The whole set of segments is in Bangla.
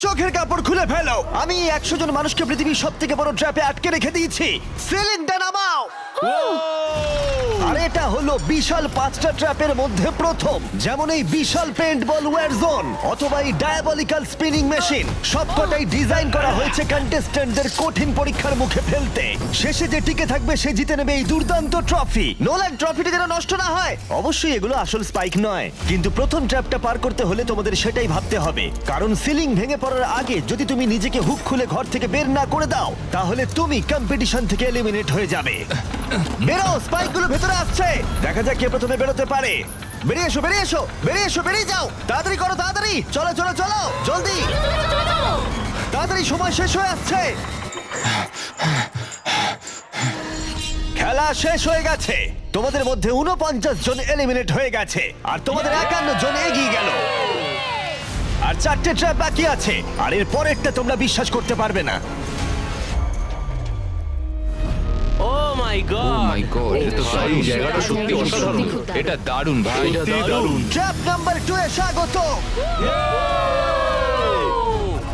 চোখের কাপড় খুলে ফেলো। আমি 100 জন মানুষকে পৃথিবীর সব থেকে বড় ট্র্যাপে আটকে রেখে দিয়েছি। সিলিংটা নামাও। আর এটা হলো বিশাল 5টা ট্র্যাপের মধ্যে প্রথম, যেমন এই বিশাল পেইন্টবল ওয়্যার জোন অথবা এই ডায়াবলিক্যাল স্পিনিং মেশিন। সবকটাই ডিজাইন করা হয়েছে কন্টেস্ট্যান্টদের কঠিন পরীক্ষার মুখে ফেলতে। শেষে যে টিকে থাকবে সে জিতে নেবে এই দুর্দান্ত ট্রফি। নোলান, ট্রফিটা যেন নষ্ট না হয়। অবশ্যই এগুলো আসল স্পাইক নয়, কিন্তু প্রথম ট্র্যাপটা পার করতে হলে তোমাদের সেটাই ভাবতে হবে, কারণ সিলিং ভেঙে পড়ার আগে যদি তুমি নিজেকে হুক খুলে ঘর থেকে বের না করে দাও তাহলে তুমি কম্পিটিশন থেকে এলিমিনেট হয়ে যাবে। বেরো, স্পাইকগুলো ভেতরে আসছে। দেখা যাক কে প্রথমে বেরোতে পারে। বেরিয়ে এসো, বেরিয়ে এসো, বেরিয়ে এসো, বেরিয়ে যাও। তাড়াতাড়ি করো, তাড়াতাড়ি। চলো চলো চলো, জলদি, তাড়াতাড়ি, সময় শেষ হয়ে আসছে। খেলা শেষ হয়ে গেছে। তোমাদের মধ্যে 49 জন এলিমিনেট হয়ে গেছে আর তোমাদের 51 জন এগিয়ে গেল। আর 4টে ট্র্যাপ বাকি আছে, আর এর পরেরটা তোমরা বিশ্বাস করতে পারবে না। ও মাই গড এটা তো দারুণ, জায়গাটা সত্যি অসাধারণ। এটা দারুণ ভাই, দারুণ। ট্র্যাপ নাম্বার 2 এ স্বাগত।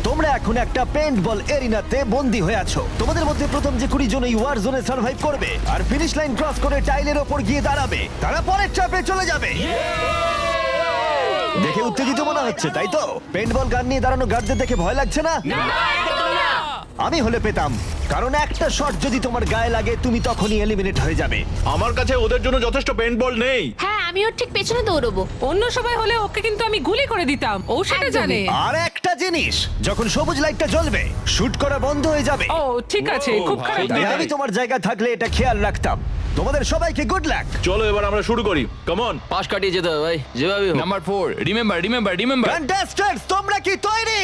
তোমরা এখন একটা পেইন্টবল এরিনাতে বন্দী হয়ে আছো। তোমাদের মধ্যে প্রথম যে 20 জন এই ওয়ার জোনে সার্ভাইভ করবে আর ফিনিশ লাইন ক্রস করে টাইলের ওপর গিয়ে দাঁড়াবে, তারা পরের ট্র্যাপে চলে যাবে। দেখে উত্তেজিত মনে হচ্ছে, তাই তো? পেইন্টবল গান নিয়ে দাঁড়ানো গার্ডদের দেখে ভয় লাগছে না? আমি হলে পেতাম, কারণ একটা শট যদি তোমার গায়ে লাগে তুমি তখনই এলিমিনেট হয়ে যাবে। আমার কাছে ওদের জন্য যথেষ্ট পেইন্টবল নেই। হ্যাঁ, আমি ওর ঠিক পেছনে দৌড়বো। অন্য সবাই হলে ওকে কিন্তু আমি গুলি করে দিতাম, ও সেটা জানে। আর একটা জিনিস, যখন সবুজ লাইটটা জ্বলবে শুট করা বন্ধ হয়ে যাবে। ও ঠিক আছে, খুব খারাপ তাই দেখায়। আমি তোমার জায়গায় থাকলে এটা খেয়াল রাখতাম। তোমাদের সবাইকে গুড লাক। চলো এবার আমরা শুরু করি, কাম অন। পাশ কাটিয়ে যেতে হবে ভাই, যেভাবে হোক। Number 4, remember. কন্টেস্ট্যান্টস, তোমরা কি তৈরি?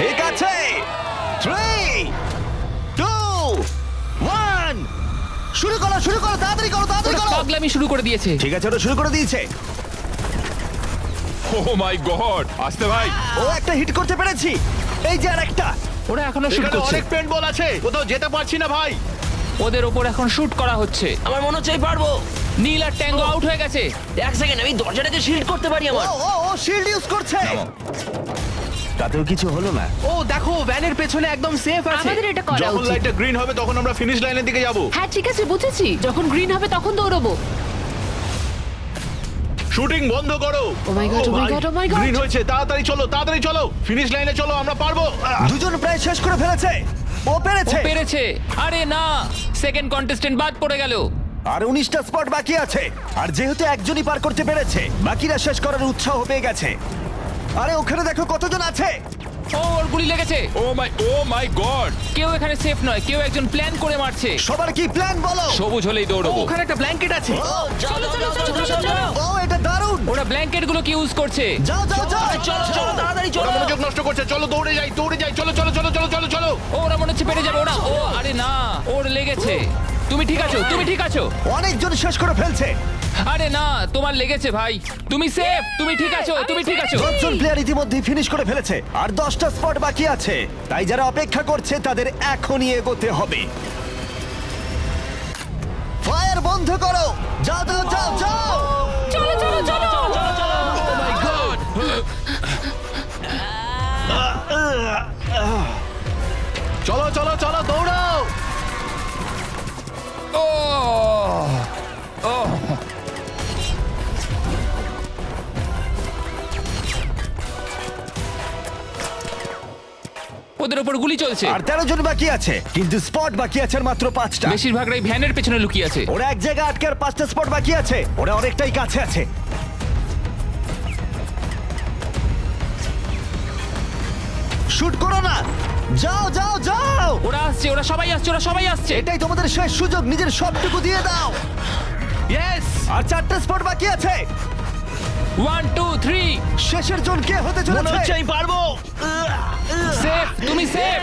ঠিক আছে, 3, 2, 1, শুরু করো, শুরু করো, তাড়াতাড়ি করো, তাড়াতাড়ি করো। পাগলামি শুরু করে দিয়েছে। ঠিক আছে, ওটা শুরু করে দিয়েছে। ও মাই গড, আসতে ভাই। ও একটা হিট করতে পেরেছি। এই যে আরেকটা। ওরা এখনো শুট এখানে করছে, অনেক পেইন্টবল আছে, কোথাও যেতে পারছি না ভাই। ওদের ওপর এখন শুট করা হচ্ছে। আমার মনে হচ্ছে আমি পারবো। নীল আর ট্যাঙ্গো আউট হয়ে গেছে। এক সেকেন্ড, আমি দরজাটাকে শিল্ড করতে পারি ও আমার। ও ও শিল্ড ইউজ করছে। তাতেও কিছু হলো না। ও দেখো, ভ্যানের পেছনে একদম সেফ আছে। আমাদের এটা করা যখন উচিত। লাইটটা গ্রিন হবে তখন আমরা ফিনিশ লাইনের দিকে যাব। হ্যাঁ ঠিক আছে, বুঝেছি। যখন গ্রিন হবে তখন দৌড়বো। শুটিং বন্ধ করো। Oh my God, oh my God, oh my God. Green হয়েছে, তাড়াতাড়ি চলো, তাড়াতাড়ি চলো, ফিনিশ লাইনে চলো, আমরা পারবো। দুজন প্রায় শেষ করে ফেলেছে। ও ও পেরেছে। পেরেছে। আরে না, সেকেন্ড কন্টেস্ট্যান্ট বাদ পড়ে গেল। আর 19টা স্পট বাকি আছে। আর যেহেতু একজনই পার করতে পেরেছে, বাকিরা শেষ করার উৎসাহ পেয়ে গেছে। আরে ওখানে দেখো কতজন আছে। ও, ওর গুলি লেগেছে। ও মাই গড। কেউ এখানে সেফ নয়, কেউ একজন প্ল্যান করে মারছে। সবার কি প্ল্যান বলো? সবুজ হলেই দৌড়বো। ওখানে একটা ব্ল্যাঙ্কেট আছে। চলো চলো চলো চলো চলো। ও এটা দারুণ। ওরা ব্ল্যাঙ্কেট গুলো কি ইউজ করছে? যাও যাও যাও। চলো চলো তাড়াতাড়ি ওরা চলো। মনোযোগ নষ্ট করছে, চলো দৌড়ে যাই, দৌড়ে যাই, চলো চলো চলো চলো চলো চলো। ও, ওরা মনে হচ্ছে পেরে যাবে। ওরা, ও আরে না, ওর লেগেছে। তুমি ঠিক আছো, তুমি ঠিক আছো। অনেকজন শেষ করে ফেলছে। আরে না, তোমার লেগেছে ভাই। তুমি সেফ, তুমি ঠিক আছো, তুমি ঠিক আছো। 10 জন প্লেয়ার ইতিমধ্যে ফিনিশ করে ফেলেছে আর 10টা স্পট বাকি আছে। তাই যারা অপেক্ষা করছে তাদের এখনই এগোতে হবে। ফায়ার বন্ধ করো। যাও যাও যাও যাও। চলো চলো চলো। ও মাই গড। চলো চলো চলো, দৌড়াও। ও ওদের ওপর গুলি চলছে। আর 13 জন বাকি আছে, কিন্তু স্পট বাকি আছে আর মাত্র 5টা। বেশিরভাগরাই ভ্যানের পেছনে লুকিয়ে আছে। ওরা এক জায়গায় আটকে আর 5টা স্পট বাকি আছে। ওরা অনেকটাই কাছে আছে। শুট করো না। যাও যাও যাও। ওরা আসছে, ওরা সবাই আসছে, ওরা সবাই আসছে। এটাই তোমাদের শেষ সুযোগ, নিজের সবটুকু দিয়ে দাও। ইয়েস। আর 4টা স্পট বাকি আছে। 1 2 3। শেষের জন কে হতে মনে হচ্ছে চলেছে? আমি পারবো। সেফ, তুমি সেফ।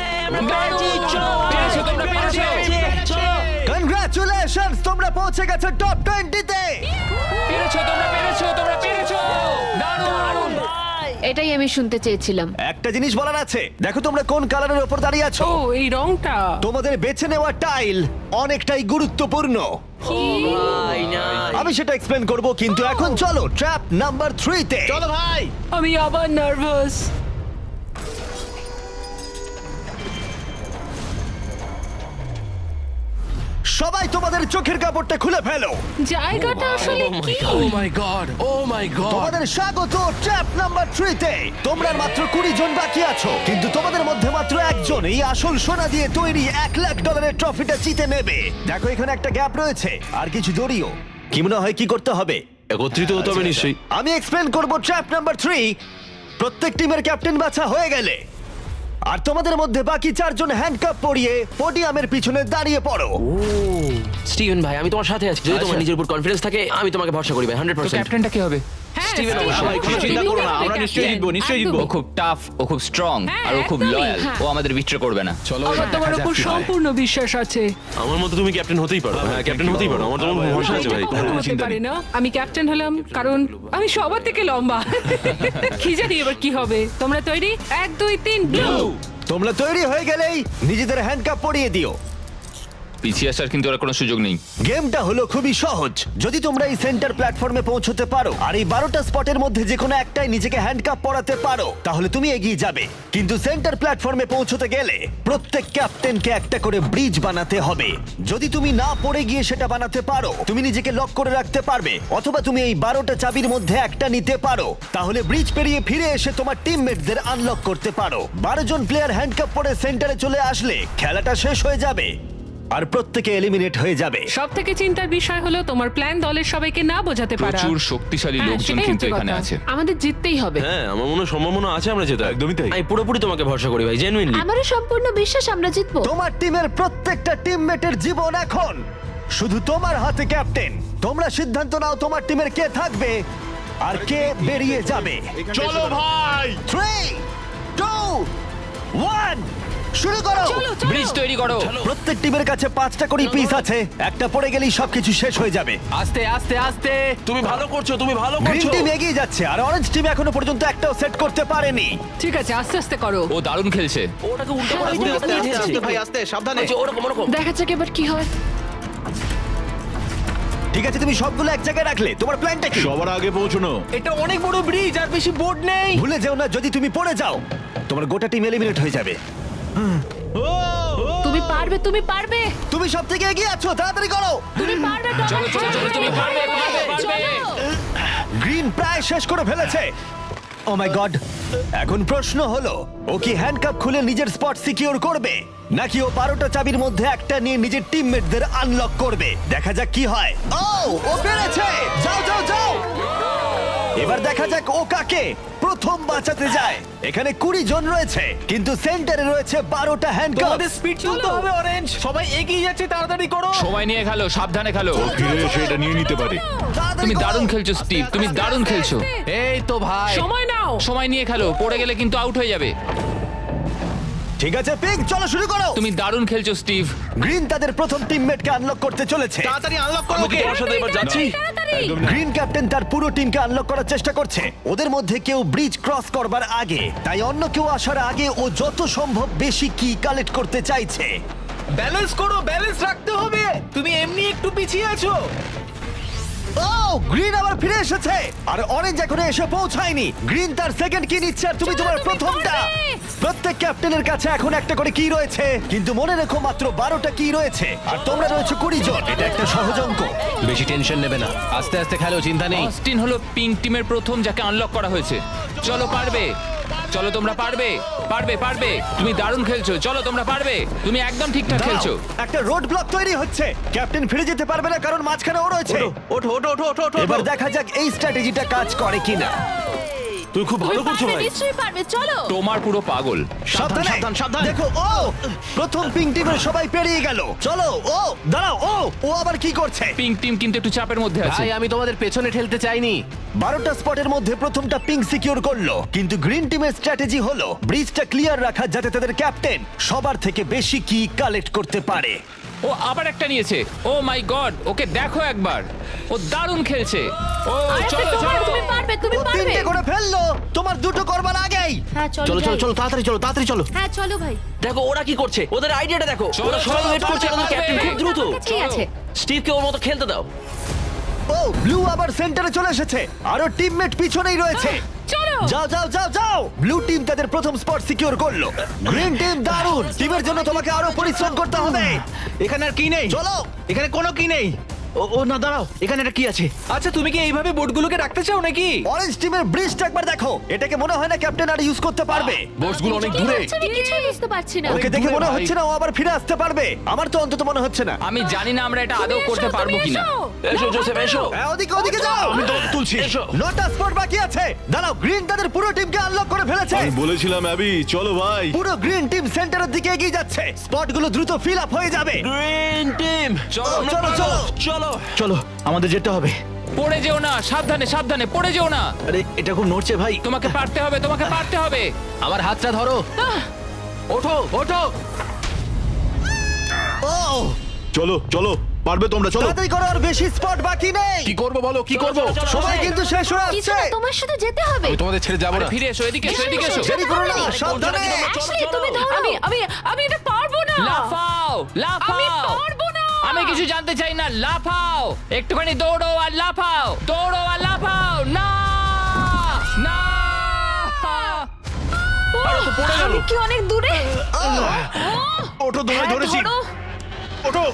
পেরেছো, তোমরা পেরেছো। চলো। কনগ্রাচুলেশনস, তোমরা পৌঁছে গেছো টপ 20 তে। পেরেছো, তোমরা পেরেছো, তোমরা পেরেছো। দারুণ। এটাই আমি শুনতে চেয়েছিলাম। একটা জিনিস বলার আছে, দেখো তোমরা কোন কালারের উপর দাঁড়িয়ে আছো। ও, এই রংটা। তোমাদের বেছে নেওয়া টাইল অনেকটাই গুরুত্বপূর্ণ। ভাই না। আমি সেটা এক্সপ্লেন করব, কিন্তু এখন চলো ট্র্যাপ নাম্বার 3 তে। চলো ভাই। আমি আবার নার্ভাস। সবাই তোমাদের চোখের কাপড়টা খুলে ফেলো। জায়গাটা আসলে কি? ও মাই গড, ও মাই গড। তোমাদের স্বাগত ট্র্যাপ নাম্বার 3 তে। তোমরা আর মাত্র 20 জন বাকি আছো, কিন্তু তোমাদের মধ্যে মাত্র একজন এই আসল সোনা দিয়ে তৈরি $1,00,000 ট্রফিটা জিতে নেবে। দেখো এখানে একটা গ্যাপ রয়েছে আর কিছু দড়িও। কি মনে হয় কি করতে হবে? একত্রিত হতে হবে নিশ্চয়ই। আমি এক্সপ্লেন করব ট্র্যাপ নাম্বার 3। প্রত্যেক টিমের ক্যাপ্টেন বাছা হয়ে গেলে আর তোমাদের মধ্যে বাকি 4 জন হ্যান্ডকাপ পরিয়ে পোডিয়ামের পিছনে দাঁড়িয়ে পড়ো। স্টিভেন ভাই আমি তোমার সাথে আছি, যদি তোমার নিজের উপর কনফিডেন্স থাকে আমি তোমাকে ভরসা করি ভাই তো 100%। ক্যাপ্টেনটা কি হবে? হ্যাঁ, স্টিভেন স্টিভেন অবশ্যই। হবে। কোনো চিন্তা করো না, আমরা নিশ্চয়ই জিতবো, নিশ্চয়ই জিতবো। ও খুব টাফ, ও খুব স্ট্রং, হ্যাঁ, আর ও খুব একদমই, লয়াল। হ্যাঁ। ও আমাদের বিট্রে করবে না। আমার তোমার উপর সম্পূর্ণ বিশ্বাস আছে। আমার মতো তুমি ক্যাপ্টেন হতেই পারো। হ্যাঁ ক্যাপ্টেন হতেই পারো, আমার তোমার ভরসা আছে ভাই। এটা কখনো হতে পারে না। আমি ক্যাপ্টেন হলাম কারণ আমি সবার থেকে লম্বা। কি জানি এবার কি হবে। তোমরা তৈরি? 1 2 3 ব্লু। তোমরা তৈরি হয়ে গেলেই নিজেদের হ্যান্ডকাপ পরিয়ে দিও। পিছিয়ে আসার কিন্তু আর কোনো সুযোগ নেই। গেমটা হলো খুবই সহজ। যদি তোমরা এই সেন্টার প্ল্যাটফর্মে পৌঁছতে পারো আর এই 12টা স্পটের মধ্যে যে কোনো একটাই নিজেকে হ্যান্ডকাপ পরাতে পারো, তাহলে তুমি এগিয়ে যাবে। কিন্তু সেন্টার প্ল্যাটফর্মে পৌঁছতে গেলে প্রত্যেক ক্যাপ্টেনকে একটা করে ব্রিজ বানাতে হবে। যদি তুমি না পড়ে গিয়ে সেটা বানাতে পারো, তুমি নিজেকে লক করে রাখতে পারবে, অথবা তুমি এই 12টা চাবির মধ্যে একটা নিতে পারো। তাহলে ব্রিজ পেরিয়ে ফিরে এসে তোমার টিমমেটদের আনলক করতে পারো। 12 জন প্লেয়ার হ্যান্ডকাপ পরে সেন্টারে চলে আসলে খেলাটা শেষ হয়ে যাবে আর প্রত্যেকে এলিমিনেট হয়ে যাবে। সব থেকে চিন্তার বিষয় হলো তোমার প্ল্যান দলের সবাইকে না বোঝাতে পারা। প্রচুর শক্তিশালী হ্যাঁ, লোকজন সেটাই কিন্তু হচ্ছে এখানে কথা। আছে। আমাদের জিততেই হবে। হ্যাঁ আমার মনে হয় সম্ভাবনা আছে আমরা যেতে। একদমই তাই। আমি পুরোপুরি তোমাকে ভরসা করি ভাই, জেনুইনলি। আমারও সম্পূর্ণ বিশ্বাস আমরা জিতবো। তোমার টিমের প্রত্যেকটা টিমমেটের জীবন এখন শুধু তোমার হাতে ক্যাপ্টেন। তোমরা সিদ্ধান্ত নাও তোমার টিমের কে থাকবে আর কে বেরিয়ে যাবে। চলো ভাই। 3 2 1 শুরু করো। চলো চলো। ব্রিজ তৈরি করো। প্রত্যেক টিমের কাছে 5টা করে পিস আছে। একটা পড়ে গেলেই সবকিছু শেষ হয়ে যাবে। আস্তে আস্তে আস্তে। তুমি ভালো করছো, তুমি ভালো গ্রিন করছো। টিম এগিয়ে যাচ্ছে আর অরেঞ্জ টিম এখনো পর্যন্ত একটাও সেট করতে পারেনি। ঠিক আছে আস্তে আস্তে করো। ও দারুণ খেলছে। ওটাকে উল্টো করে আস্তে, আস্তে, আস্তে, আস্তে, ভাই আস্তে, সাবধানে। ওরকম ওরকম। দেখা যাক এবার কি হয়। ঠিক আছে, তুমি সবগুলো এক জায়গায় রাখলে। তোমার প্ল্যানটা কি? সবার আগে পৌঁছানো। এটা অনেক বড় ব্রিজ আর বেশি বোর্ড নেই। ভুলে যেও না, যদি তুমি পড়ে যাও তোমার গোটা টিম এলিমিনেট হয়ে যাবে। তুমি পারবে, তুমি পারবে, তুমি সব থেকে এগিয়ে আছো, তাড়াতাড়ি করো। তুমি পারবে। চলো চলো চলো, তুমি পারবে পারবে পারবে। গ্রিন প্রায় শেষ করে ফেলেছে। ও মাই গড। এখন প্রশ্ন হলো, ও কি হ্যান্ডকাপ খুলে নিজের স্পট সিকিউর করবে, নাকি ও 12টা চাবির মধ্যে একটা নিয়ে নিজের টিমমেটদের আনলক করবে? দেখা যাক কি হয়। ও পেরেছে। যাও যাও যাও। এবার দেখা যাক ও কাকে প্রথম বাঁচাতে যায়। এখানে 20 জন রয়েছে, কিন্তু সেন্টারে রয়েছে 12টা হ্যান্ডকাপ। তোমাদের স্পিড তুলতে হবে অরেঞ্জ। সবাই এগিয়ে যাচ্ছে, তাড়াতাড়ি করো। সময় নিয়ে খেলো, সাবধানে খেলো। ফিরে এসে এটা নিয়ে নিতে পারে। তুমি দারুণ খেলছো স্টিভ, তুমি দারুণ খেলছো। এই তো ভাই। সময় নাও। সময় নিয়ে খেলো, পড়ে গেলে কিন্তু আউট হয়ে যাবে। ঠিক আছে পিঙ্ক, চলো শুরু করো। তুমি দারুণ খেলছো স্টিভ। গ্রিন তাদের প্রথম টিমমেটকে আনলক করতে চলেছে। তাড়াতাড়ি আনলক করো আমি ওকে। কি তোমার সাথে এবার যাচ্ছি? গ্রিন ক্যাপ্টেন তার পুরো টিমকে আনলক করার চেষ্টা করছে। ওদের মধ্যে কেউ ব্রিজ ক্রস করবার আগে, তাই অন্য কেউ আসার আগে ও যত সম্ভব বেশি কি কালেক্ট করতে চাইছে। ব্যালেন্স করো, ব্যালেন্স রাখতে হবে। তুমি এমনি একটু পিছিয়ে আছো। ও গ্রিন আবার ফিরে এসেছে আর অরেঞ্জ এখনো এসে পৌঁছায়নি। গ্রিন তার সেকেন্ড কি নিচ্ছে আর তুমি তোমার প্রথমটা। প্রত্যেক ক্যাপ্টেনের কাছে এখন একটা করে কি রয়েছে, কিন্তু মনে রেখো মাত্র 12টা কি রয়েছে আর তোমরা রয়েছে 20 জন। এটা একটা সহজ অঙ্ক। বেশি টেনশন নেবে না, আস্তে আস্তে খেলো, চিন্তা নেই। অস্টিন হলো পিঙ্ক টিমের প্রথম যাকে আনলক করা হয়েছে। চলো পারবে, চলো তোমরা পারবে পারবে পারবে। তুমি দারুণ খেলছো, চলো তোমরা পারবে। তুমি একদম ঠিকঠাক দাঁড়াও, খেলছো। একটা রোড ব্লক তৈরি হচ্ছে। ক্যাপ্টেন ফিরে যেতে পারবে না কারণ মাঝখানে ও রয়েছে। ওঠো ওঠো ওঠো ওঠো ওঠো। এবার দেখা যাক এই স্ট্র্যাটেজিটা কাজ করে কিনা। তুমি খুব ভালো করছো ভাই। নিশ্চয়ই পারবে, চলো। তোমার পুরো পাগল। সাবধানে, সাবধান, সাবধান। দেখো ও প্রথম পিঙ্ক টিমের সবাই পেরিয়ে গেল। চলো ও দাঁড়াও, ও আবার কি করছে? পিঙ্ক টিম কিন্তু একটু চাপের মধ্যে আছে। ভাই আমি তোমাদের পেছনে ঠেলতে চাইনি। 12টা স্পটের মধ্যে প্রথমটা পিঙ্ক সিকিউর করলো, কিন্তু গ্রিন টিমের স্ট্র্যাটেজি হলো ব্রিজটা ক্লিয়ার রাখা, যাতে তাদের ক্যাপ্টেন সবার থেকে বেশি কি কালেক্ট করতে পারে। ও আবার একটা নিয়েছে। ও মাই গড, ওকে দেখো একবার, ও দারুণ খেলছে। ও চলো চলো। তুমি পারবে, তুমি ও পারবে। 3টে করে ফেললো, তোমার 2টো করবার আগেই। হ্যাঁ চলো চলো চলো যাই। চলো তাড়াতাড়ি চলো তাড়াতাড়ি চলো। হ্যাঁ চলো ভাই। দেখো ওরা কি করছে, ওদের আইডিয়াটা দেখো। চলো, ওরা সবাই চলো, ওয়েট করছে, চলো, ওদের ক্যাপ্টেন খুব দ্রুত। ঠিক আছে। স্টিভকে ওর মতো খেলতে দাও। ও ব্লু আবার সেন্টারে চলে এসেছে, আরো টিমমেট পিছনেই রয়েছে। চলো যাও যাও যাও যাও ব্লু টিম তাদের প্রথম স্পট সিকিউর করলো গ্রিন টিম দারুণ টিমের জন্য তোমাকে আরো পরিশ্রম করতে হবে এখানে আর কি নেই চলো এখানে কোনো কি নেই ও না দাঁড়াও এখানে একটা কি আছে আচ্ছা তুমি কি এইভাবে বোর্ডগুলোকে রাখতে চাও নাকি অরেঞ্জ টিমের ব্রিজটা একবার দেখো এটাকে মনে হয় না ক্যাপ্টেন আর ইউজ করতে পারবে বোর্ডসগুলো অনেক কি দূরে হচ্ছে? আমি কিছুই বুঝতে পারছি না ওকে দেখে দূরে মনে ভাই। হচ্ছে না ও আবার ফিরে আসতে পারবে আমার তো অন্তত মনে হচ্ছে না আমি জানি না আমরা এটা আদৌ করতে পারবো কিনা এসো জোসেফ এসো হ্যাঁ, ওদিকে ওদিকে যাও আমি তোমাকে তুলছি এসো নটা স্পট বাকি আছে দাঁড়াও গ্রিন তাদের পুরো টিমকে আনলক করে ফেলেছে আমি বলেছিলাম অ্যাবি চলো ভাই পুরো গ্রিন টিম সেন্টারের দিকে এগিয়ে যাচ্ছে স্পটগুলো দ্রুত ফিল আপ হয়ে যাবে গ্রিন টিম চলো চলো চলো চলো চলো আমাদের যেতে হবে পড়ে যেও না, সাবধানে সাবধানে পড়ে যেও না। আরে এটা খুব নড়ছে ভাই তোমাকে পারতে হবে, তোমাকে পারতে হবে। আমার হাতটা ধরো ওঠো ওঠো ও চলো চলো পারবে তোমরা চলো তাড়াতাড়ি করো আর বেশি স্পট বাকি নেই কি করবো বলো কি করবো সময় কিন্তু শেষ হয়ে কিছু আসছে না, তোমার সাথে যেতে হবে আমি তোমাদের ছেড়ে যাবো আরে না ফিরে এসো, এদিকে এসো, এদিকে এসো। দেরি করো না সাবধানে অ্যাশলি তুমি ধরো আমি এটা পারবো না লাফাও আমি লাফাও। পারবো না আমি কিছু জানতে চাই না, লাফাও একটুখানি, দৌড়ো আর লাফাও, দৌড়ো আর লাফাও। না না আমি কি অনেক দূরে ওঠো ধরে হ্যাঁ, ধরেছি ধরো। ওঠো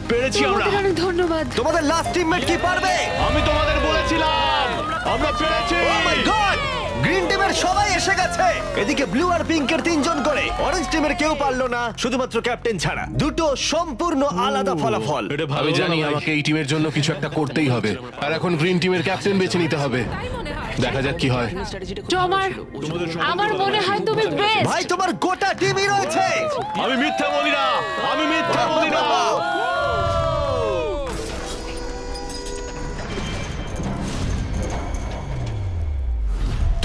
পেরেছি আমরা তোমাদের অনেক ধন্যবাদ তোমাদের লাস্ট টিমমেট কি পারবে আমি তোমাদের বলেছিলাম আমরা পেরেছি ও মাই গড গ্রিন টিমের সবাই এসে গেছে এদিকে ব্লু আর পিঙ্কের তিনজন করে অরেঞ্জ টিমের কেউ পারলো না শুধুমাত্র ক্যাপ্টেন ছাড়া দুটো সম্পূর্ণ আলাদা ফলাফল এটা ভালো জানি আমাকে এই টিমের জন্য কিছু একটা করতেই হবে আর এখন গ্রিন টিমের ক্যাপ্টেন বেছে নিতে হবে দেখা যাক কি হয় আমার মনে হয় তুমি বেস্ট ভাই তোমার গোটা টিমই রয়েছে আমি মিথ্যা বলি না আমি মিথ্যা বলি না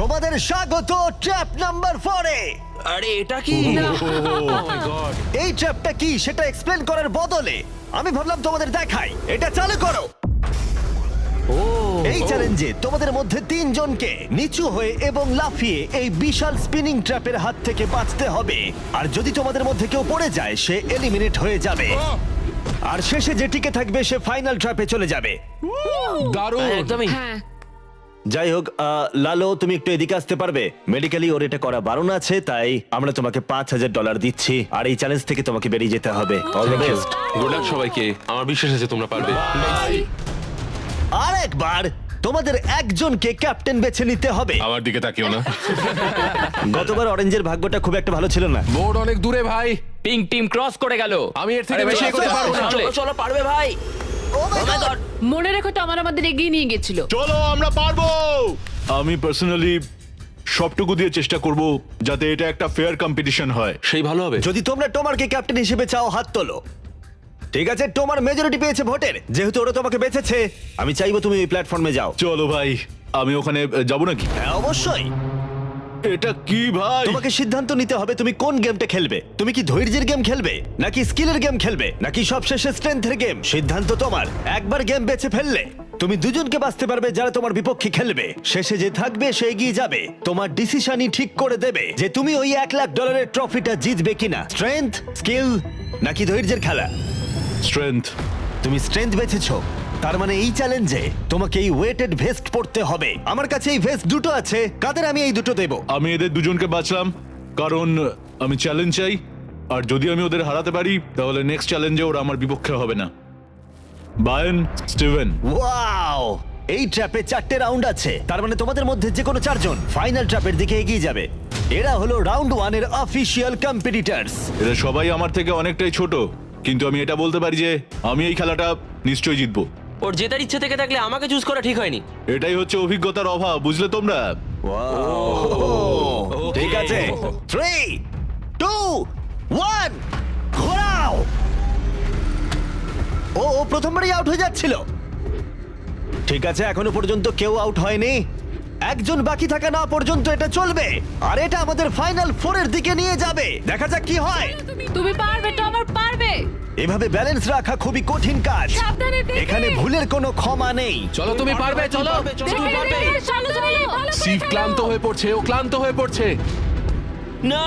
তোমাদের স্বাগত ট্র্যাপ নাম্বার 4 এ আরে এটা কি এই ট্র্যাপটা কি সেটা এক্সপ্লেন করার বদলে আমি ভাবলাম তোমাদের দেখাই এটা চালু করো এই চ্যালেঞ্জে তোমাদের মধ্যে তিনজনকে নিচু হয়ে এবং লাফিয়ে এই বিশাল স্পিনিং ট্র্যাপের হাত থেকে বাঁচতে হবে আর যদি তোমাদের মধ্যে কেউ পড়ে যায় সে এলিমিনেট হয়ে যাবে আর শেষে যে টিকে থাকবে সে ফাইনাল ট্র্যাপে চলে যাবে দারুণ একদমই হ্যাঁ যাই হোক লালো তুমি একটু এদিকে আসতে পারবে মেডিকেলি ওর এটা করা বারণ আছে তাই আমরা তোমাকে $5,000 দিচ্ছি আর এই চ্যালেঞ্জ থেকে তোমাকে বেরিয়ে যেতে হবে all the best good luck সবাইকে আমার বিশ্বাস আছে তোমরা পারবে আর একবার তোমাদের একজনকে ক্যাপ্টেন বেছে নিতে হবে আমার দিকে তাকিও না গতবার অরেঞ্জের ভাগ্যটা খুব একটা ভালো ছিল না বোর্ড অনেক দূরে ভাই পিঙ্ক টিম ক্রস করে গেল। আমি এর থেকে আরে বেশি ভাই, এগোতে পারবো না চলে। চলো চলো পারবে ভাই Oh my God! মনে রেখো তো আমাদের এগিয়ে নিয়ে গেছিল চলো আমরা পারবো আমি পার্সোনালি সবটুকু দিয়ে চেষ্টা করব যাতে এটা একটা ফেয়ার কম্পিটিশন হয় সেই ভালো হবে যদি তোমরা টোমারকে ক্যাপ্টেন হিসেবে চাও হাত তোলো ঠিক আছে টোমার মেজরিটি পেয়েছে ভোটের যেহেতু ওরা তোমাকে বেঁচেছে আমি চাইবো তুমি এই প্ল্যাটফর্মে যাও চলো ভাই আমি ওখানে যাব নাকি হ্যাঁ অবশ্যই এটা কি ভাই তোমাকে সিদ্ধান্ত নিতে হবে তুমি কোন গেমটা খেলবে তুমি কি ধৈর্যের গেম খেলবে নাকি স্কিলের গেম খেলবে নাকি সবশেষে স্ট্রেংথের গেম সিদ্ধান্ত তোমার একবার গেম বেছে ফেললে তুমি দুজনকে বাঁচতে পারবে যারা তোমার বিপক্ষে খেলবে শেষে যে থাকবে সে এগিয়ে যাবে তোমার ডিসিশনই ঠিক করে দেবে যে তুমি ওই $1,00,000 ট্রফিটা জিতবে কিনা স্ট্রেংথ স্কিল নাকি ধৈর্যের খেলা স্ট্রেংথ তুমি স্ট্রেংথ বেছেছো তার মানে এই চ্যালেঞ্জে তোমাকে এই ওয়েটেড ভেস্ট পড়তে হবে আমার কাছে এই ভেস্ট দুটো আছে কাদের আমি এই দুটো দেবো আমি এদের দুজনকে বাঁচলাম কারণ আমি চ্যালেঞ্জ চাই আর যদি আমি ওদের হারাতে পারি তাহলে নেক্সট চ্যালেঞ্জে ওরা আমার বিপক্ষে হবে না বায়ান স্টিভেন ওয়াও এই ট্র্যাপে 4টে রাউন্ড আছে তার মানে তোমাদের মধ্যে যে কোনো 4 জন ফাইনাল ট্র্যাপের দিকে এগিয়ে যাবে এরা হলো রাউন্ড 1 এর অফিশিয়াল কম্পিটিটরস এরা সবাই আমার থেকে অনেকটাই ছোট কিন্তু আমি এটা বলতে পারি যে আমি এই খেলাটা নিশ্চয়ই জিতবো ওর জেতার ইচ্ছে থেকে থাকলে আমাকে চুজ করা ঠিক হয়নি এটাই হচ্ছে অভিজ্ঞতার অভাব বুঝলে তোমরা ঠিক আছে 3 2 1 ঘোরাও ও প্রথমবারই আউট হয়ে যাচ্ছিল ঠিক আছে এখনো পর্যন্ত কেউ আউট হয়নি একজন বাকি থাকা না পর্যন্ত এটা চলবে আর এটা আমাদের ফাইনাল 4 এর দিকে নিয়ে যাবে দেখা যাক কি হয় তুমি পারবে টমার পারবে এভাবে ব্যালেন্স রাখা খুবই কঠিন কাজ সাবধানে দেখে। এখানে ভুলের কোনো ক্ষমা নেই চলো তুমি পারবে চলো তুমি পারবে সিভ ক্লান্ত হয়ে পড়ছে ও ক্লান্ত হয়ে পড়ছে না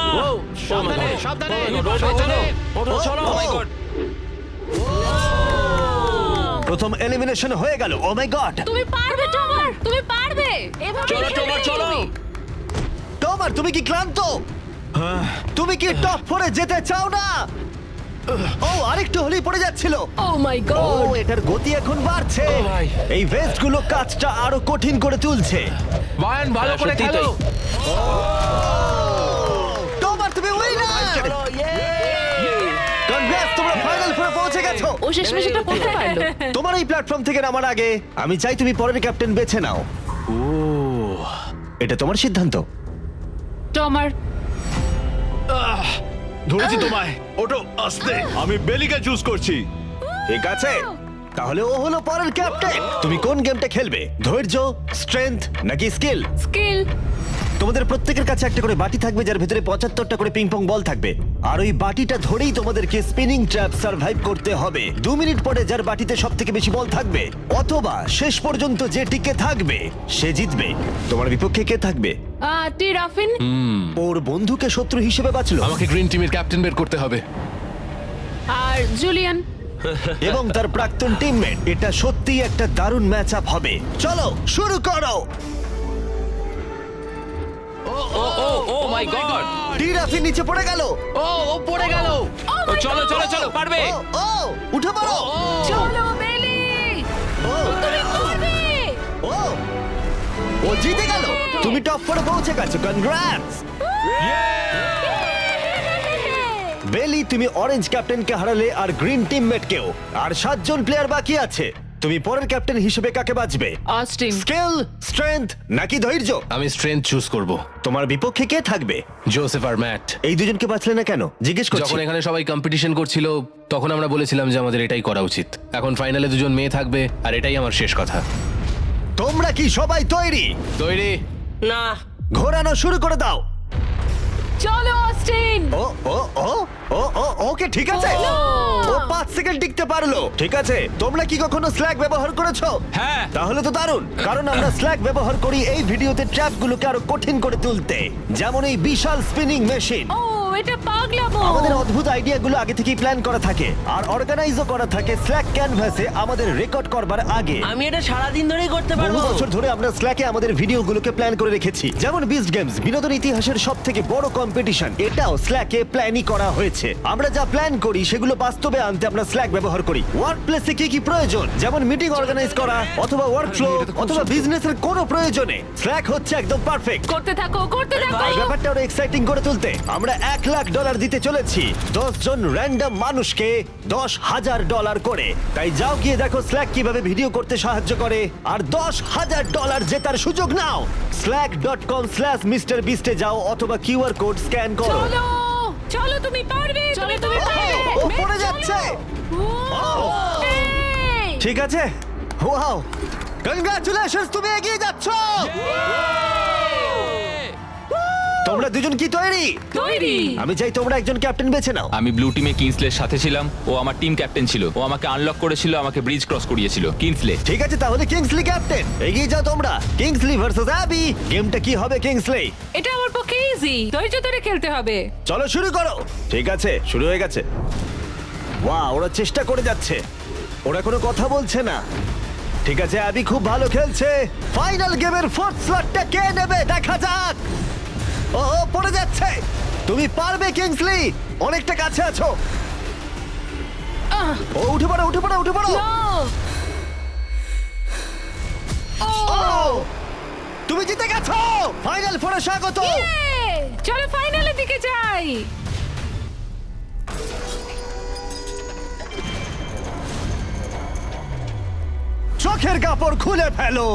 সাবধানে সাবধানে চলো ওঠো চলো ও মাই গড প্রথম এলিমিনেশন হয়ে গেল ও মাই গড তুমি পারবে টমার তুমি পারবে এভাবে চলো খেলবে তোমার চলো তুমি। তোমার তুমি কি ক্লান্ত তুমি কি টপ 4-এ যেতে চাও না? ও আরেকটু হলেই পড়ে যাচ্ছিল। ও মাই ও গড এটার গতি এখন বাড়ছে। ও ভাই। এই ভেস্টগুলো কাজটা আরো কঠিন করে তুলছে। বায়ান ভালো করে সত্যি খেলো। তাই। তোমার তুমি উইনার। কনগ্রেস, তোমরা ফাইনাল ফোরে পৌঁছে গেছো। ও শেষমেশ এটা করতে পারলো তোমার এই প্ল্যাটফর্ম থেকে নামার আগে আমি চাই তুমি পরের ক্যাপ্টেন বেছে নাও। এটা তোমার সিদ্ধান্ত। টমার ধরেছি তোমায়। ওটো আস্তে। আমি বেলিকে চুজ করছি। ঠিক আছে, তাহলে ও হলো পরের ক্যাপ্টেন। তুমি কোন গেমটা খেলবে? ধৈর্য, স্ট্রেংথ নাকি স্কিল? স্কিল তোমাদের প্রত্যেকের কাছে একটা করে বাটি থাকবে যার ভিতরে 75টা করে পিং পং বল থাকবে, আর ওই বাটিটা ধরেই তোমাদেরকে স্পিনিং ট্র্যাপ সার্ভাইভ করতে হবে। 2 মিনিট পরে যার বাটিতে সব থেকে বেশি বল থাকবে অথবা শেষ পর্যন্ত যে টিকে থাকবে সে জিতবে। তোমার বিপক্ষে কে থাকবে? টি রাফিন ওর বন্ধুকে শত্রু হিসেবে বাঁচলো আমাকে গ্রিন টিমের ক্যাপ্টেন বের করতে হবে। আর জুলিয়ান এবং তার প্রাক্তন টিমমেট। এটা সত্যিই একটা দারুণ ম্যাচ আপ হবে। চলো শুরু করো। ও ও ও মাই গড! টিরাফি নিচে পড়ে গেল। ও পড়ে গেল। ও চলো চলো চলো, পারবে। ও উঠে পড়ো। চলো বেলি ও তুমি পারবে ও ও জিতে গেল। তুমি টপ 4-এ পৌঁছে গেছো। কনগ্রাটস বেলি, তুমি অরেঞ্জ ক্যাপ্টেনকে হারালে আর গ্রিন টিমমেটকেও। আর 7 জন প্লেয়ার বাকি আছে। তুমি পরের ক্যাপ্টেন হিসেবে কাকে বাছবে? অস্টিন স্কিল, স্ট্রেংথ নাকি ধৈর্য? আমি স্ট্রেংথ চুজ করব। তোমার বিপক্ষে কে থাকবে? জোসেফ আর ম্যাট। এই দুজনকে বাছলে না কেন জিজ্ঞেস করছি। যখন এখানে সবাই কম্পিটিশন করছিল তখন আমরা বলেছিলাম যে আমাদের এটাই করা উচিত। এখন ফাইনালে দুজন মেয়ে থাকবে আর এটাই আমার শেষ কথা। তোমরা কি সবাই তৈরি? তৈরি? না ঘোরানো শুরু করে দাও। চলো অস্টিন ও ও ও ও ও ওকে ঠিক আছে। ও 5 সেকেন্ড টিকতে পারলো। ঠিক আছে, তোমরা কি কখনো স্ল্যাগ ব্যবহার করেছো? হ্যাঁ। তাহলে তো দারুণ, কারণ আমরা স্ল্যাগ ব্যবহার করি এই ভিডিওতে ট্র্যাপগুলোকে আরো কঠিন করে তুলতে, যেমন এই বিশাল স্পিনিং মেশিন। ও এটা পাগলামো আমাদের অদ্ভুত আইডিয়াগুলো আগে থেকেই প্ল্যান করা থাকে আর অর্গানাইজও করা থাকে স্ল্যাক ক্যানভাসে আমাদের রেকর্ড করবার আগে। আমি এটা সারাদিন ধরেই করতে বহু পারবো বছর ধরে আমরা স্ল্যাকে আমাদের ভিডিওগুলোকে প্ল্যান করে রেখেছি, যেমন বিস্ট গেমস, বিনোদন ইতিহাসের সব থেকে বড় কম্পিটিশন, এটাও স্ল্যাকে প্ল্যানই করা হয়েছে। আমরা যা প্ল্যান করি সেগুলো বাস্তবে আনতে আমরা স্ল্যাক ব্যবহার করি। ওয়ার্ক প্লেসে কি কি প্রয়োজন, যেমন মিটিং অর্গানাইজ করা অথবা ওয়ার্কফ্লো অথবা বিজনেসের কোনো প্রয়োজনে স্ল্যাক হচ্ছে একদম পারফেক্ট। করতে থাকো এই ব্যাপারটা আরো এক্সাইটিং করে তুলতে আমরা $1 লাখ দিতে চলেছি 10 জন র্যান্ডম মানুষকে $10,000 করে। তাই যাও গিয়ে দেখো স্ল্যাক কিভাবে ভিডিও করতে সাহায্য করে আর $10,000 জেতার সুযোগ নাও। slack.com/MrBeast এ যাও অথবা কিউআর কোড স্ক্যান করো। চলো চলো তুমি পারবে তুমি তুমি পারবে ও পড়ে যাচ্ছে। এই! ঠিক আছে, ওয়াও, কংগ্রাচুলেশনস, তুমি এগিয়ে যাচ্ছ। তোমরা দুজন কি তৈরি? তৈরি আমি চাই তোমরা একজন ক্যাপ্টেন বেছে নাও। আমি ব্লু টিমে কিংসলের সাথে ছিলাম। ও আমার টিম ক্যাপ্টেন ছিল। ও আমাকে আনলক করেছিল, আমাকে ব্রিজ ক্রস করিয়েছিল। কিংসলে। ঠিক আছে, তাহলে কিংসলি ক্যাপ্টেন। এগিয়ে যাও তোমরা। Kingsley versus Abby. গেমটা কি হবে কিংসলি? এটা আমার পক্ষে ইজি, ধৈর্য ধরে খেলতে হবে। চলো শুরু করো। ঠিক আছে, শুরু হয়ে গেছে। ওয়াও, ওরা চেষ্টা করে যাচ্ছে, ওরা কোনো কথা বলছে না। ঠিক আছে, অ্যাবি খুব ভালো খেলছে। ফাইনাল গেমের 4th স্লটটা কে নেবে দেখা যাক। ও পড়ে যাচ্ছে। তুমি পারবে কিংসলি, অনেকটা কাছে আছো। ও উঠে পড়ো উঠে পড়ো উঠে পড়ো। ও তুমি জিতে গেছো। ফাইনাল ফোরে স্বাগত। চলো ফাইনালের দিকে যাই। চোখের কাপড় খুলে ফেলো।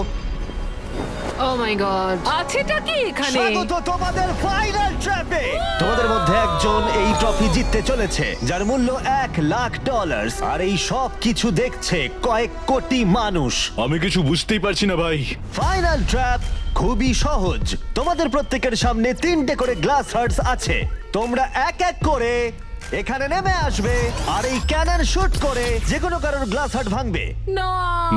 ও মাই গড আছেটা কি এখানে? স্বাগত তোমাদের ফাইনাল ট্র্যাপে। তোমাদের মধ্যে একজন এই ট্রফি জিততে চলেছে যার মূল্য $1 লাখ। আর এই সব কিছু দেখছে কয়েক কোটি মানুষ। আমি কিছু বুঝতেই পারছি না ভাই। ফাইনাল ট্র্যাপ খুবই সহজ। তোমাদের প্রত্যেকের সামনে 3টে করে গ্লাস হার্টস আছে। তোমরা এক এক করে এখানে নেমে আসবে আর এই ক্যানন শুট করে যে কোনো কারোর গ্লাস হার্ট ভাঙবে। না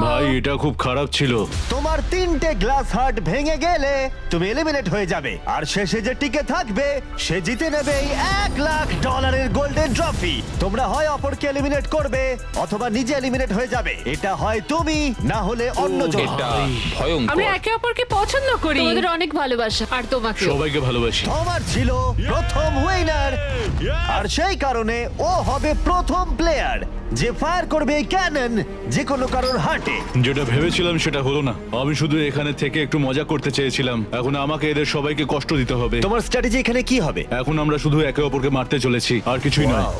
ভাই এটা খুব খারাপ ছিল। তোমার 3টে গ্লাস হার্ট ভেঙে গেলে তুমি এলিমিনেট হয়ে যাবে আর শেষে যে টিকে থাকবে সে জিতে নেবে এই $1,00,000 গোল্ডেন ট্রফি। তোমরা হয় অপরকে এলিমিনেট করবে অথবা নিজে এলিমিনেট হয়ে যাবে। এটা হয় তুমি না হলে অন্যজন। এটা আমরা ভয়ঙ্কর। একে অপরকে পছন্দ করি। তোমাদের অনেক ভালোবাসা আর তোমাকে সবাইকে ভালোবাসি। তোমার ছিল প্রথম উইনার আর সেই কারণে ও হবে প্রথম প্লেয়ার যে ফায়ার করবে এই ক্যানন যে কোনো কারোর হার্টে। যেটা ভেবেছিলাম সেটা হলো না। আমি শুধু এখানে থেকে একটু মজা করতে চেয়েছিলাম। এখন আমাকে এদের সবাইকে কষ্ট দিতে হবে। তোমার স্ট্র্যাটেজি এখানে কি হবে? এখন আমরা শুধু একে অপরকে মারতে চলেছি, আর কিছুই নয়। Wow,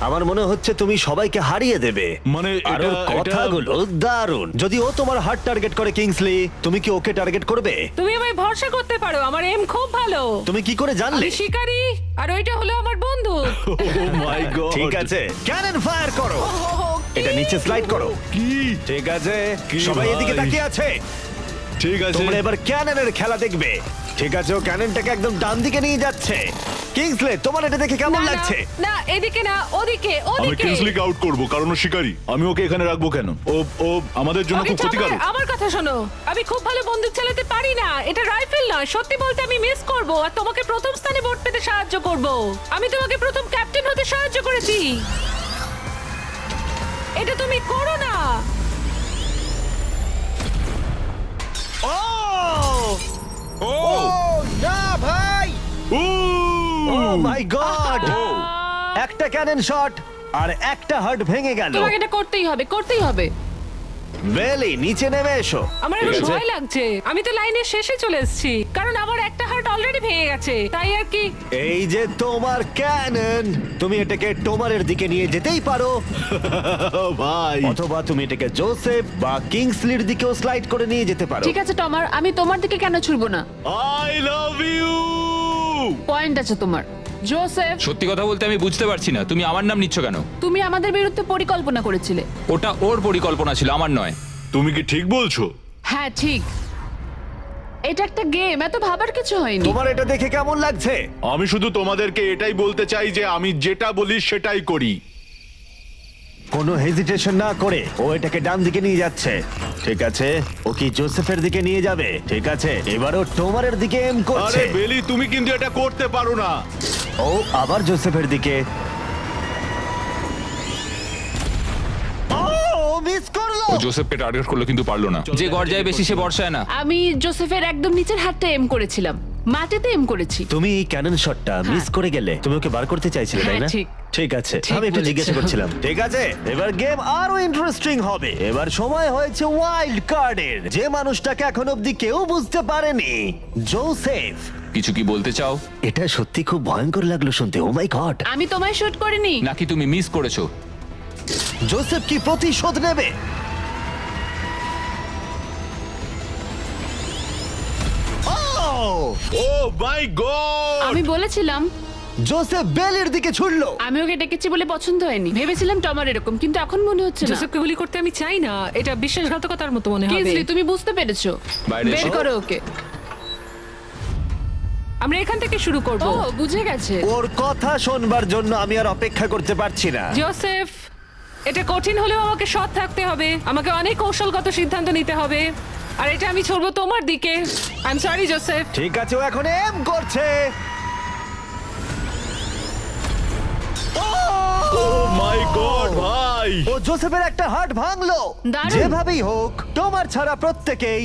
আমার মনে হচ্ছে তুমি সবাইকে হারিয়ে দেবে। মানে আর ওর কথাগুলো দারুণ। যদি ও তোমার হার্ট টার্গেট করে কিংসলি, তুমি কি ওকে টার্গেট করবে? তুমি আমায় ভরসা করতে পারো, আমার এম খুব ভালো। তুমি কি করে জানলে? আমি শিকারি আর ওইটা হলো আমার বন্ধু। ও মাই গড। ঠিক আছে, ক্যানন ফায়ার করো। এটা নিচে স্লাইড করো। কি? ঠিক আছে, কি সবাই এদিকে ভাই? তাকিয়ে আছে। ঠিক আছে। তোমরা এবার ক্যাননের খেলা দেখবে। ঠিক আছে, ও ক্যাননটাকে একদম ডান দিকে নিয়ে যাচ্ছে। কিংসলে, তোমার এটা দেখে কেমন না, না, লাগছে? না এদিকে না, ওদিকে আমি ওদিকে। কিংসলিকে আউট করব কারণ ও শিকারী। আমি ওকে এখানে রাখবো কেন? ও আমাদের জন্য আগে খুব ক্ষতিকারক। আমার কথা শোনো, আমি খুব ভালো বন্দুক চালাতে পারি না, এটা রাইফেল নয়। সত্যি বলতে আমি মিস করব আর তোমাকে প্রথম স্থানে ভোট পেতে সাহায্য করব। আমি তোমাকে প্রথম ক্যাপ্টেন হতে সাহায্য করেছি। এটা তুমি করো না। ও! ও না ভাই! ও! ও মাই গড! একটা ক্যানন শট আর একটা হার্ট ভেঙে গেল। তোমাকে এটা করতেই হবে করতেই হবে। বেলি, নিচে নেমে এসো। আমার এখন ভয় লাগছে। আমি তো লাইনের শেষে চলে এসেছি কারণ আমার একটা হার্ট অলরেডি ভেঙে গেছে, তাই আর কি। এই যে তোমার ক্যানন, তুমি এটাকে টোমারের দিকে নিয়ে যেতেই পারো ভাই অথবা তুমি এটাকে জোসেফ বা কিংসলির দিকেও স্লাইড করে নিয়ে যেতে পারো। ঠিক আছে টমার, আমি তোমার দিকে কেন ছুড়বো না? I love you. পয়েন্ট আছে তোমার। জোসেফ, সত্যি কথা বলতে আমি বুঝতে পারছি না তুমি আমার নাম নিচ্ছ কেন। তুমি আমাদের বিরুদ্ধে পরিকল্পনা করেছিলে। ওটা ওর পরিকল্পনা ছিল, আমার নয়। তুমি কি ঠিক বলছো? হ্যাঁ ঠিক, এটা একটা গেম, এত ভাবার কিছু হয়নি। তোমার এটা দেখে কেমন লাগছে? আমি শুধু তোমাদেরকে এটাই বলতে চাই যে আমি যেটা বলি সেটাই করি। কোনো হেজিটেশন না করে ও এটাকে ডান দিকে নিয়ে যাচ্ছে। ঠিক আছে, ও কি জোসেফের দিকে নিয়ে যাবে? ঠিক আছে, এবারও টোমারের দিকে এম করছে। আরে বেলি, তুমি কিন্তু এটা করতে পারো না। ও আবার জোসেফের দিকে। ও মিস করলো। ও জোসেফকে টার্গেট করলো কিন্তু পারলো না। যে গর্জায় বেশি সে বর্ষায় না। আমি জোসেফের একদম নিচের হাতটা এম করেছিলাম, মাটিতে এম করেছি। তুমি এই ক্যানন শটটা মিস করে গেলে। তুমি ওকে বার করতে চাইছিলে, তাই না? হ্যাঁ, ঠিক। ঠিক আছে, ঠিক আমি একটু বলেছো। জিজ্ঞাসা করছিলাম। ঠিক আছে, এবার গেম আরো ইন্টারেস্টিং হবে। এবার সময় হয়েছে ওয়াইল্ড কার্ডের। যে মানুষটাকে এখন অব্দি কেউ বুঝতে পারেনি, জোসেফ। কিছু কি বলতে চাও? এটা সত্যি খুব ভয়ঙ্কর লাগলো শুনতে। ও মাই গড! আমি তোমায় শুট করিনি। নাকি তুমি মিস করেছো? জোসেফ কি প্রতিশোধ নেবে? ও মাই গড! আমি বলেছিলাম, জোসেফ বেলির দিকে ছুড়লো। আমি ওকে ডেকেছি বলে পছন্দ হয়নি। ভেবেছিলাম টমার এরকম, কিন্তু এখন মনে হচ্ছে না। জোসেফকে গুলি করতে আমি চাই না, এটা বিশ্বাসঘাতকতার মতো মনে হবে। কিংসলি, তুমি বুঝতে পেরেছো। বাইরে বের এসো। করো ওকে। আমরা এখান থেকে শুরু করব। ও বুঝে গেছে। ওর কথা শোনবার জন্য আমি আর অপেক্ষা করতে পারছি না। জোসেফ, এটা কঠিন হলেও আমাকে সৎ থাকতে হবে, আমাকে অনেক কৌশলগত সিদ্ধান্ত নিতে হবে, আর এটা আমি ছড়বো তোমার দিকে। I am sorry Joseph. ঠিক আছে, ও এখন এম করছে। ও মাই গড ভাই! ও জোসেফের একটা হার্ট ভাঙলো। দারুণ। যেভাবেই হোক, তোমার ছাড়া প্রত্যেকেই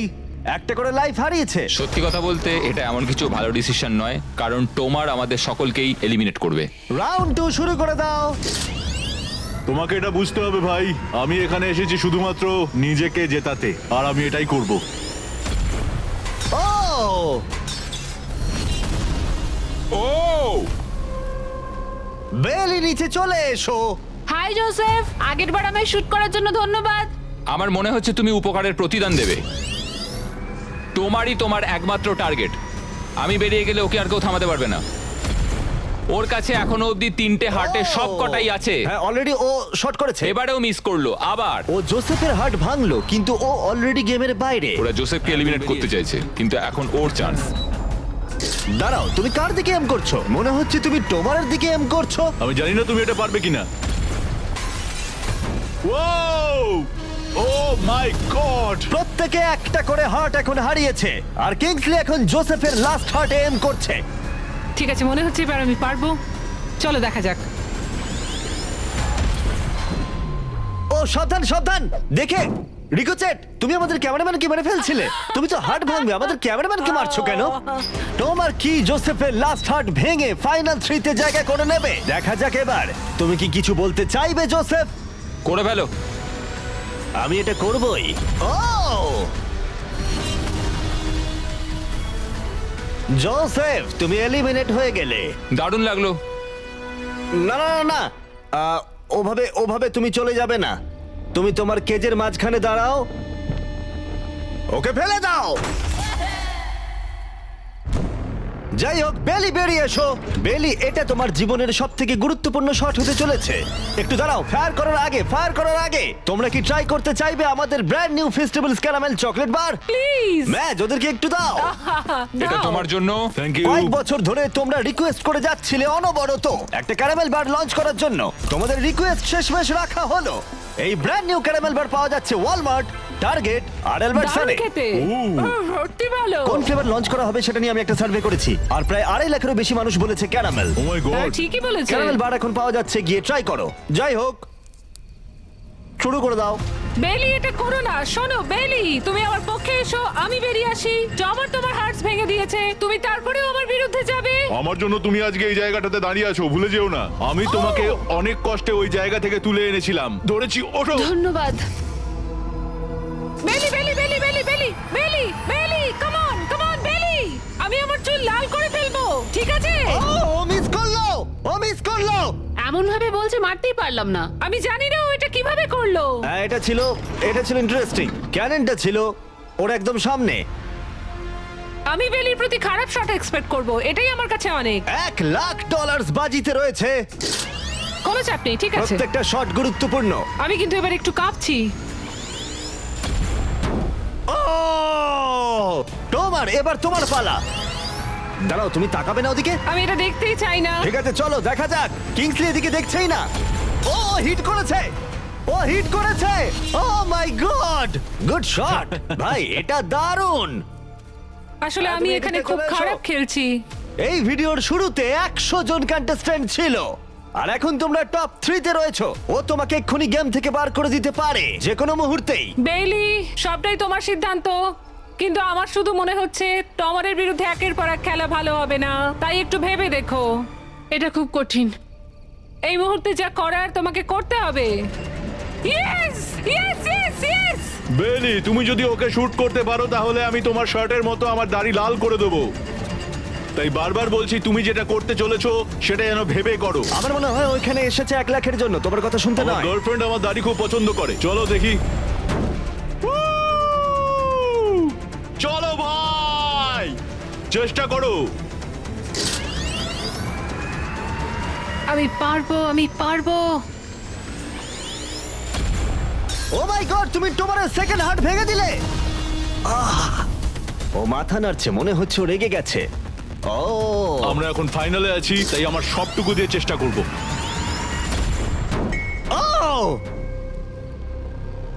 একটা করে লাইফ হারিয়েছে। সত্যি কথা বলতে এটা এমন কিছু ভালো ডিসিশন নয়, কারণ টোমার আমাদের সকলকেই এলিমিনেট করবে। রাউন্ড 2 শুরু করে দাও। তোমাকে এটা বুঝতে হবে ভাই, আমি এখানে এসেছি শুধুমাত্র নিজেকে জেতাতে, আর আমি এটাই করব। ও ও বেলি, নিচে চলে এসো। হাই জোসেফ, আগের বার আমায় শুট করার জন্য ধন্যবাদ। আমার মনে হচ্ছে তুমি উপকারের প্রতিদান দেবে। তোমারই তোমার একমাত্র টার্গেট। আমি বেরিয়ে গেলে ওকে আর কেউ থামাতে পারবে না। ওর কাছে এখনো অবধি 3টে হার্টের সব কটাই আছে। হ্যাঁ, অলরেডি ও শট করেছে। এবারেও মিস করলো আবার। ও জোসেফের হার্ট ভাঙলো, কিন্তু ও অলরেডি গেমের বাইরে। ওরা জোসেফকে এলিমিনেট করতে চাইছে, কিন্তু এখন ওর চান্স। দাঁড়াও, তুমি কার দিকে এম করছো? মনে হচ্ছে তুমি টোমারের দিকে এম করছো। আমি জানি না তুমি এটা পারবে কিনা। ও মাই গড! প্রত্যেকে একটা করে হার্ট এখন হারিয়েছে, আর কিংসলি এখন জোসেফের লাস্ট হার্টে এম করছে। ঠিক আছে, মনে হচ্ছে এবার আমি পারবো। চলো দেখা যাক। ও সাবধান সাবধান, দেখে রিকোচেট, তুমি আমাদের ক্যামেরাম্যানকে মেরে ফেলছিলে। তুমি তো হার্ট ভাঙবে, আমাদের ক্যামেরাম্যানকে মারছো কেন? তোমার কি জোসেফের লাস্ট হার্ট ভেঙে ফাইনাল 3-তে জায়গা করে নেবে? দেখা যাক এবার। তুমি কি কিছু বলতে চাইবে জোসেফ? করে ফেলো। আমি এটা করবই। ও জোসেফ, তুমি এলিমিনেট হয়ে গেলে। দারুণ লাগলো। না না না না, ওভাবে ওভাবে তুমি চলে যাবে না। তুমি তোমার কেজের মাঝখানে দাঁড়াও, ওকে ফেলে দাও। যাই হোক, বেলি বেরিয়ে এসো। বেলি, এটা তোমার জীবনের সব থেকে গুরুত্বপূর্ণ শট হতে চলেছে। একটু দাঁড়াও, ফায়ার করার আগে তোমরা কি ট্রাই করতে চাইবে আমাদের brand new festivals caramel chocolate bar? Please. Match ওদেরকে একটু দাও। এটা তোমার জন্য। Thank you. কয়েক বছর ধরে তোমরা রিকোয়েস্ট করে যাচ্ছিলে অনবরত একটা ক্যারামেল বার লঞ্চ করার জন্য। তোমাদের রিকোয়েস্ট শেষমেশ রাখা হলো। এই ব্র্যান্ড নিউ ক্যারামেল বার পাওয়া যাচ্ছে ওয়ালমার্ট, টার্গেট আর অ্যালবার্টসনে। খেতে সত্যি ভালো। কোন ফ্লেভার লঞ্চ করা হবে সেটা নিয়ে আমি একটা সার্ভে করেছি, আর প্রায় 2.5 লাখেরও বেশি মানুষ বলেছে ক্যারামেল। ও মাই হ্যাঁ, গড! ঠিকই বলেছে। ক্যারামেল বার এখন পাওয়া যাচ্ছে, গিয়ে ট্রাই করো। যাই হোক, শুরু করে দাও। বেলি, এটা করো না। শোনো বেলি, তুমি আমার পক্ষে এসো, আমি বেরিয়ে আসি। আমার তোমার হার্টস ভেঙে দিয়েছে, তুমি তারপরেও আমার বিরুদ্ধে যাবে? আমার জন্য তুমি আজকে এই জায়গাটাতে দাঁড়িয়ে আছো, ভুলে যেও না। আমি তোমাকে অনেক কষ্টে ওই জায়গা থেকে তুলে এনেছিলাম, ধরেছি। ওঠো। ধন্যবাদ। বেলি বেলি বেলি বেলি বেলি বেলি বেলি, কাম অন বেলি। আমি আমার চুল লাল করে ফেলবো, ঠিক আছে? ও মিস করলো। এমন ভাবে বলছে মারতেই পারলাম না। আমি জানি না ও এটা কিভাবে করলো। হ্যাঁ, এটা ছিল ইন্টারেস্টিং। ক্যাননটা ছিল ওর একদম সামনে। আমি বেলির প্রতি খারাপ শট এক্সপেক্ট করব, এটাই আমার কাছে অনেক। $1,00,000 বাজিতে রয়েছে। কোনো চাপ নেই, ঠিক আছে। প্রত্যেকটা শট গুরুত্বপূর্ণ। আমি কিন্তু এবার একটু কাঁপছি। ও এবার তোমার পালা। দাঁড়াও, তুমি তাকাবে না ওদিকে? আমি এটা দেখতেই চাই না। ঠিক আছে, চলো দেখা যাক। কিংসলি এদিকে দেখছেই না। ও হিট করেছে। ও মাই গড, গুড শট ভাই, এটা দারুণ। আসলে আমি তুমি এখানে এদিকে খুব চলে এসো। খারাপ খেলছি। এই ভিডিওর শুরুতে 100 জন কন্টেস্ট্যান্ট ছিল, আর এখন তোমরা টপ 3-তে রয়েছো। ও তোমাকে এক্ষুনি গেম থেকে বার করে দিতে পারে যে কোনো মুহূর্তেই। বেইলি, সবটাই তোমার সিদ্ধান্ত, কিন্তু আমার শুধু মনে হচ্ছে টমারের বিরুদ্ধে একের পর এক খেলা ভালো হবে না, তাই একটু ভেবে দেখো। এটা খুব কঠিন। এই মুহূর্তে যা করার তোমাকে করতে হবে। Yes yes yes yes. বেলি, তুমি যদি ওকে শুট করতে পারো তাহলে আমি তোমার শার্টের মতো আমার দাড়ি লাল করে দেবো। তাই বারবার বলছি, তুমি যেটা করতে চলেছো সেটা যেন ভেবে করো। আমার মনে হয় ওইখানে এসেছে 1 লাখের জন্য, তোমার কথা শুনতে আমার নয়। গার্লফ্রেন্ড আমার দাড়ি খুব পছন্দ করে। চলো দেখি। চলো ভাই, চেষ্টা করো। আমি পারবো। ও মাই গড, তুমি তোমার সেকেন্ড হার্ট ভেঙে দিলে। ও মাথা নাড়ছে, মনে হচ্ছে ও রেগে গেছে। ও আমরা এখন ফাইনালে আছি, তাই আমার সবটুকু দিয়ে চেষ্টা করব। ও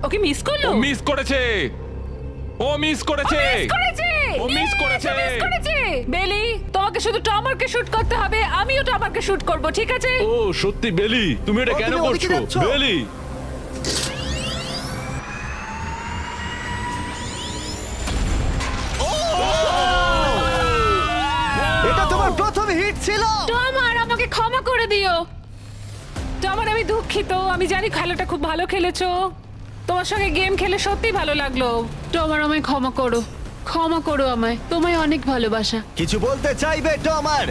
ওকে মিস করলো। ও মিস করেছে। ও মিস করেছে। বেলি, তোমাকে শুধু টমারকে শুট করতে হবে, আমিও টমারকে শুট করব, ঠিক আছে? ও সত্যি বেলি, তুমি এটা ও, কেন তুমি ওদিকে করছো? যাচ্ছো? বেলি, এটা তোমার প্রথম হিট ছিল। টমার, আমাকে ক্ষমা করে দিও। টমার, আমি দুঃখিত। আমি জানি খেলাটা খুব ভালো খেলেছো, তোমার সঙ্গে গেম খেলে সত্যি ভালো লাগলো। তোমার আমায় ক্ষমা করো আমায়, তোমায় অনেক ভালোবাসা। কিছু বলতে চাইবে টমার?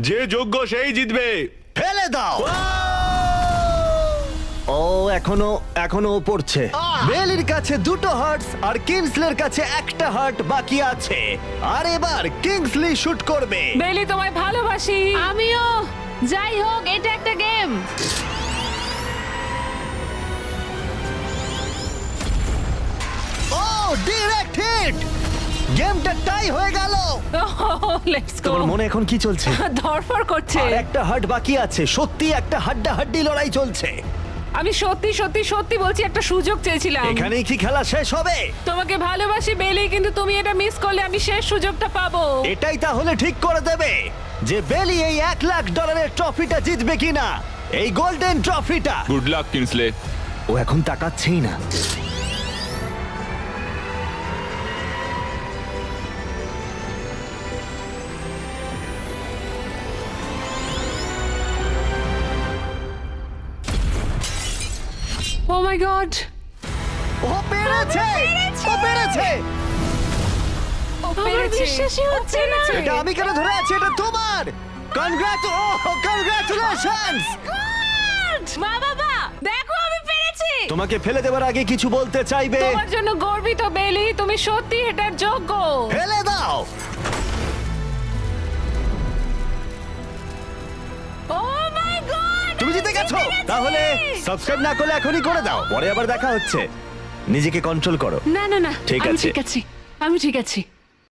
যে যোগ্য সেই জিতবে। ফেলে দাও। ও এখনো ও পড়ছে। বেলির কাছে 2টো হার্টস আর কিংসলের কাছে 1টা হার্ট বাকি আছে, আর এবার কিংসলি শুট করবে। বেলি, তোমায় ভালোবাসি। আমিও। যাই হোক, এটা একটা গেম। ও ডিরেক্ট হিট। গেমটা টাই হয়ে গেল। লেটস গো তোমার মনে এখন কি চলছে? ধরফর করছে। আর একটা হার্ট বাকি আছে, সত্যি একটা হাড্ডাহাড্ডি লড়াই চলছে। আমি সত্যি সত্যি সত্যি বলছি, একটা সুযোগ চেয়েছিলাম। এখানেই কি খেলা শেষ হবে? তোমাকে ভালোবাসি বেলি, কিন্তু তুমি এটা মিস করলে আমি শেষ সুযোগটা পাবো। এটাই তাহলে ঠিক করে দেবে যে বেলি এই $1,00,000 ট্রফিটা জিতবে কিনা, এই গোল্ডেন ট্রফিটা। Good luck কিনসলে। ও এখন তাকাচ্ছেই না। ও মাই গড, ও পেরেছে, ও পেরেছে। আমার বিশ্বাসই হচ্ছে না। এটা আমি কেন ধরে আছি? এটা তোমার। কনগ্রাচুলেশনস। মা বাবা, দেখো আমি পেরেছি। তোমাকে ফেলে দেওয়ার আগে কিছু বলতে চাইবে? তোমার জন্য গর্বিত বেলি, তুমি সত্যি এটার যোগ্য। ফেলে দাও। ও মাই গড, তুমি জিতে গেছো। তাহলে সাবস্ক্রাইব না করলে এখনই করে দাও, পরে আবার দেখা হচ্ছে। নিজেকে কন্ট্রোল করো। না না না, ঠিক আমি আছে। ঠিক আছি, আমি ঠিক আছি।